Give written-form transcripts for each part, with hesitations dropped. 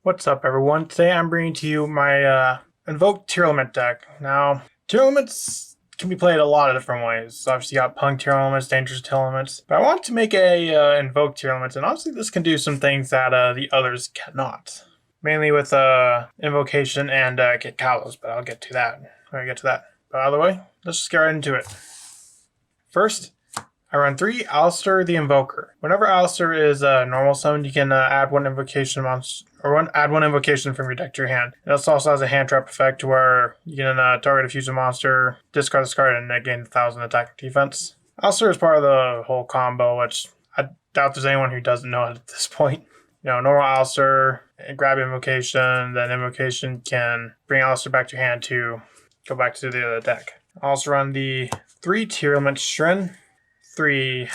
What's up, everyone? Today I'm bringing to you my Invoked Tearlament deck. Now, Tearlaments can be played a lot of different ways. So obviously, you got Punk Tearlaments, Dangerous Tearlaments, but I want to make a Invoked Tearlament, and obviously this can do some things that the others cannot. Mainly with Invocation and Get Kalos, but I'll get to that when I get to that. But out of the way, let's just get right into it. First, I run 3 Alistair the Invoker. Whenever Alistair is normal summoned, you can add one invocation monster, or add one invocation from your deck to your hand. It also has a hand trap effect to where you can target a fusion monster, discard this card, and gain 1,000 attack and defense. Alistair is part of the whole combo, which I doubt there's anyone who doesn't know it at this point. You know, normal Alistair, grab invocation, then invocation can bring Alistair back to your hand to go back to the other deck. I also run the 3 Tearlament Shren, 3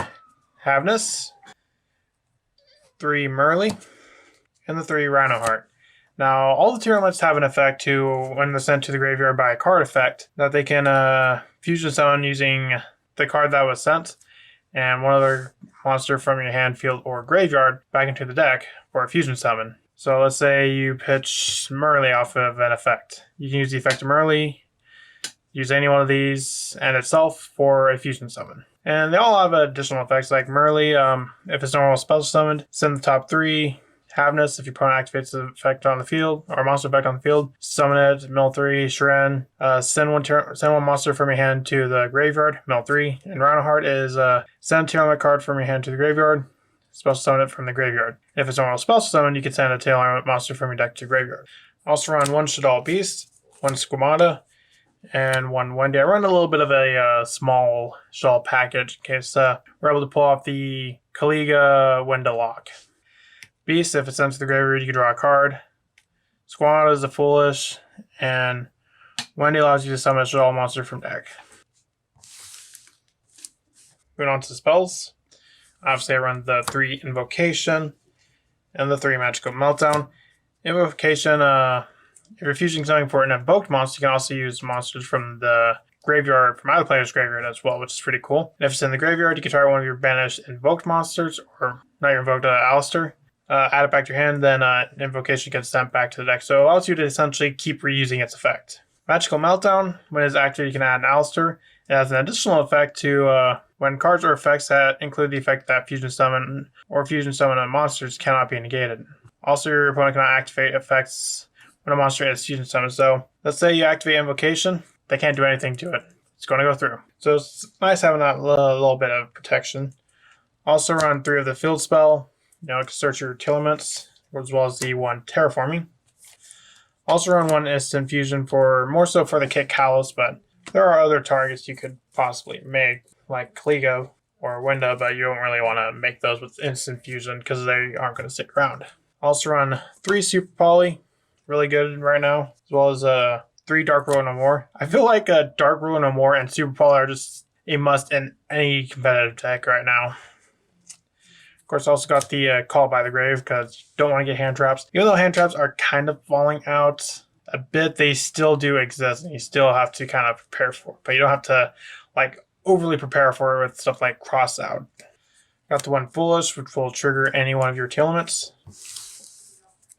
Havness, 3 Merly, and the 3 Rhino Heart. Now, all the Tearlaments have an effect to, when they're sent to the graveyard by a card effect, that they can fusion summon using the card that was sent, and one other monster from your hand, field, or graveyard back into the deck for a fusion summon. So let's say you pitch Merly off of an effect. You can use the effect of Merly, use any one of these and itself for a fusion summon. And they all have additional effects like Merly, if it's normal spell summoned, send the top 3. Havness, if your opponent activates the effect on the field, or monster effect on the field, summon it, mill 3, Shren, send one monster from your hand to the graveyard, mill 3. And Rhino Heart is send a Tearlament card from your hand to the graveyard, spell summon it from the graveyard. If it's normal spell summoned, you can send a Tearlament monster from your deck to the graveyard. Also run 1 Shaddoll Beast, 1 Squamata, and 1 Wendy. I run a little bit of a small Shaddoll package in case we're able to pull off the Kaliga Wenda lock. Beast, if it's sent to the graveyard, you can draw a card. Squamata is the Foolish, and Wendy allows you to summon a Shaddoll monster from deck. Moving on to spells. Obviously, I run the 3 Invocation and the 3 Magical Meltdown. Invocation, if you're fusing something for an invoked monster, you can also use monsters from the graveyard, from other player's graveyard as well, which is pretty cool. And if it's in the graveyard, you can target one of your banished invoked monsters, or not your invoked, Alistair. Add it back to your hand, then invocation gets sent back to the deck. So it allows you to essentially keep reusing its effect. Magical Meltdown, when it's active, you can add an Alistair. It has an additional effect to when cards or effects that include the effect that fusion summon or fusion summon of monsters cannot be negated. Also, your opponent cannot activate effects when a monster is fusion summoned. So let's say you activate invocation, they can't do anything to it. It's going to go through. So it's nice having that little bit of protection. Also run 3 of the field spell. You know, you can search your Tearlaments, as well as the 1 Terraforming. Also run 1 Instant Fusion for, more so for the Kit Kalos, but there are other targets you could possibly make, like Kaliga or Wenda, but you don't really want to make those with Instant Fusion because they aren't going to stick around. Also run 3 Super Poly, really good right now, as well as 3 Dark Rule No More. I feel like Dark Rule No More and Super Poly are just a must in any competitive deck right now. Of course, also got the Call by the Grave because you don't want to get hand traps. Even though hand traps are kind of falling out a bit, they still do exist, and you still have to kind of prepare for it. But you don't have to like overly prepare for it with stuff like Cross Out. Got the 1 Foolish, which will trigger any one of your Tearlaments.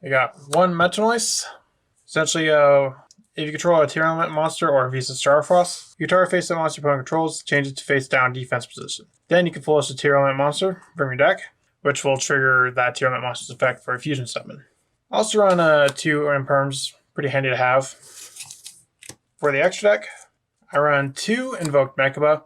You got 1 Metanoise. Essentially, if you control a Tearlament monster or a Visa Starfrost, you target face that monster your opponent controls, change it to face down defense position. Then you can Foolish a Tearlament monster from your deck, which will trigger that Tearlament monster's effect for a fusion summon. Also run 2 Imperms, pretty handy to have. For the extra deck, I run 2 Invoked Mechaba.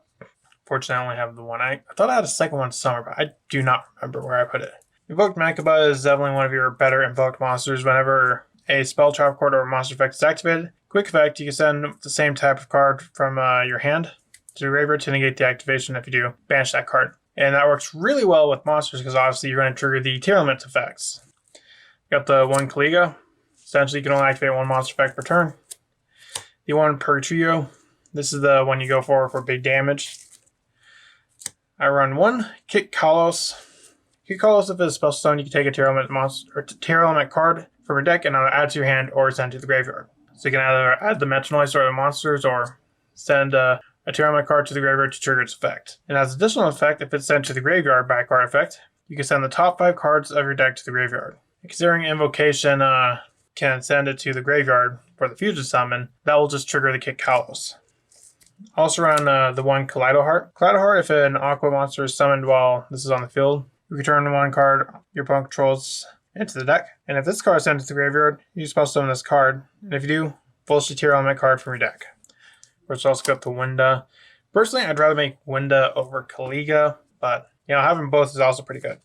Fortunately, I only have the 1. I thought I had a second one somewhere, but I do not remember where I put it. Invoked Mechaba is definitely one of your better invoked monsters. Whenever a spell, trap card, or a monster effect is activated, quick effect, you can send the same type of card from your hand to the graveyard to negate the activation. If you do, banish that card. And that works really well with monsters because obviously you're going to trigger the Tearlament effects. Got the 1 Kaliga. Essentially, you can only activate 1 monster effect per turn. The 1 Purgatrio. This is the one you go for big damage. I run 1 Kit Kalos. Kit Kalos, if it's spell stone, you can take a Tearlament monster or Tearlament card from your deck and either add to your hand or send to the graveyard. So you can either add the Metanoise or the monsters, or send a Tearlament card to the graveyard to trigger its effect. And as additional effect, if it's sent to the graveyard by a card effect, you can send the top 5 cards of your deck to the graveyard. Considering Invocation can send it to the graveyard for the fusion summon, that will just trigger the Kick Kalos. Also run the one Kaleido Heart. Kaleido Heart, if an Aqua monster is summoned while this is on the field, you can turn one card your opponent controls into the deck. And if this card is sent to the graveyard, you spell summon this card. And if you do, flush the Tearlament card from your deck. Which also got the Winda. Personally, I'd rather make Winda over Kaliga, but having both is also pretty good.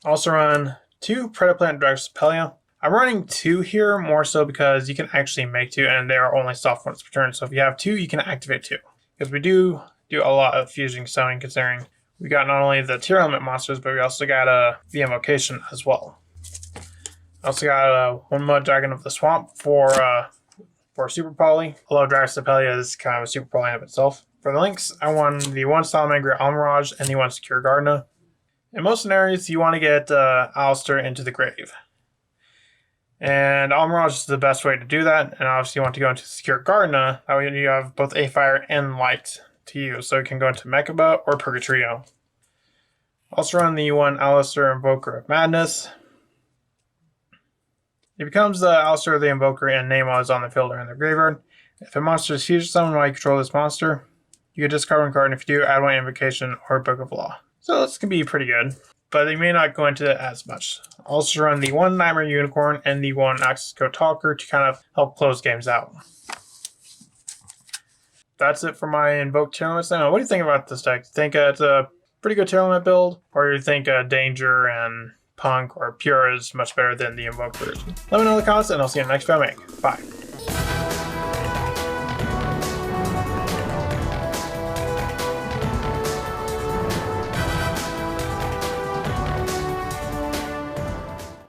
Also run 2 Predaplant Dragostapelia. I'm running 2 here more so because you can actually make 2 and they are only soft once per turn. So if you have 2, you can activate 2. Because we do a lot of fusing summoning, considering we got not only the Tearlament monsters, but we also got the Invocation as well. Also got 1 Mud Dragon of the Swamp for Super Poly. Although Dragostapelia is kind of a Super Poly in of itself. For the links, I won the 1 Salamangreat Almirage and the 1 Secure Gardna. In most scenarios, you want to get Alistair into the grave. And Almirage is the best way to do that. And obviously you want to go into Secure Gardna. That way you have both A Fire and Light to use. So you can go into Mechaba or Purgatrio. Also run the 1 Alistair Invoker of Madness. It becomes the Alistair the Invoker and name while it's on the field or in the graveyard. If a monster is fusion summoned while you control this monster, you can discard 1 card, and if you do, add 1 Invocation or Book of Law. So this can be pretty good, but they may not go into it as much. Also run the 1 Nightmare Unicorn and the 1 Access Code Talker to kind of help close games out. That's it for my Invoked Tearlament. What do you think about this deck? Do you think it's a pretty good Tearlament build, or do you think Danger and Punk or Pure is much better than the Invoked version? Let me know in the comments, and I'll see you in the next video I make. Bye.